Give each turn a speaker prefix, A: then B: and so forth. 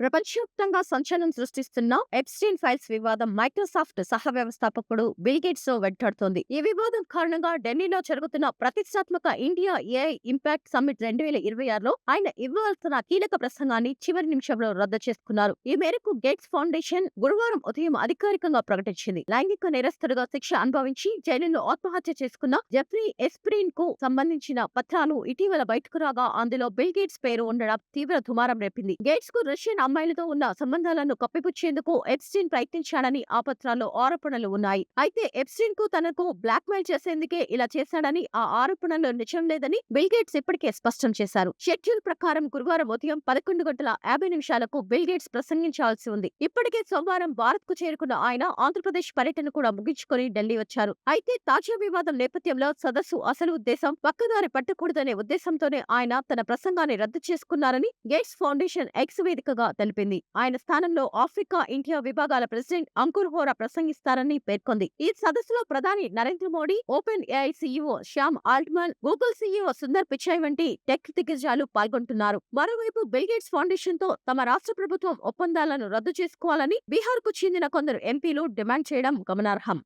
A: ప్రపంచవ్యాప్తంగా సంచలనం సృష్టిస్తున్న Epstein files వివాదం మైక్రోసాఫ్ట్ సహ వ్యవస్థాపకుడు బిల్ గేట్స్ తో వెంటాడుతోంది. ఈ వివాదం కారణంగా ఢిల్లీలో జరుగుతున్న ప్రతిష్టాత్మక ఇండియా ఏఐ ఇంపాక్ట్ సమ్మిట్ 2026లో ఆయన ఇవ్వాల్సిన కీలక ప్రసంగాన్ని చివరి నిమిషంలో రద్దు చేసుకున్నారు. ఈ మేరకు గేట్స్ ఫౌండేషన్ గురువారం ఉదయం అధికారికంగా ప్రకటించింది. లైంగిక నేరస్తుడుగా శిక్ష అనుభవించి జైలులో ఆత్మహత్య చేసుకున్న జెఫ్రీ ఎస్ప్రీన్ కు సంబంధించిన పత్రాలు ఇటీవల బయటకు రాగా అందులో బిల్ గేట్స్ పేరు ఉండడం తీవ్ర దుమారం రేపింది. గేట్స్ కు రష్యన్ అమ్మాయిలతో ఉన్న సంబంధాలను కప్పిపుచ్చేందుకు ఎప్స్టీన్ ప్రయత్నించాడని ఆ పత్రాల్లో ఆరోపణలు ఉన్నాయి. అయితే ఎప్స్టీన్ కు తనకు బ్లాక్ మెయిల్ చేసేందుకే ఇలా చేశాడని, ఆ ఆరోపణల్లో నిజం లేదని బిల్ గేట్స్ ఇప్పటికే స్పష్టం చేశారు. షెడ్యూల్ ప్రకారం గురువారం ఉదయం 11:50 బిల్ గేట్స్ ప్రసంగించాల్సి ఉంది. ఇప్పటికే సోమవారం భారత్ కు చేరుకున్న ఆయన ఆంధ్రప్రదేశ్ పర్యటన కూడా ముగించుకొని ఢిల్లీ వచ్చారు. అయితే తాజా వివాదం నేపథ్యంలో సదస్సు అసలు ఉద్దేశం పక్కదారి పట్టకూడదనే ఉద్దేశంతోనే ఆయన తన ప్రసంగాన్ని రద్దు చేసుకున్నారని గేట్స్ ఫౌండేషన్ ఎక్స్ వేదికగా తెలిపింది. ఆయన స్థానంలో ఆఫ్రికా, ఇండియా విభాగాల ప్రెసిడెంట్ అంకుర్ హోరా ప్రసంగిస్తారని పేర్కొంది. ఈ సదస్సులో ప్రధాని Narendra Modi, open AI CEO Shyam Altman, Google CEO Sundar Pichai వంటి టెక్ దిగ్గజాలు పాల్గొంటున్నారు. మరోవైపు బిల్ గేట్స్ ఫౌండేషన్ తో తమ రాష్ట్ర ప్రభుత్వం ఒప్పందాలను రద్దు చేసుకోవాలని బీహార్ కు చెందిన కొందరు ఎంపీలు డిమాండ్ చేయడం గమనార్హం.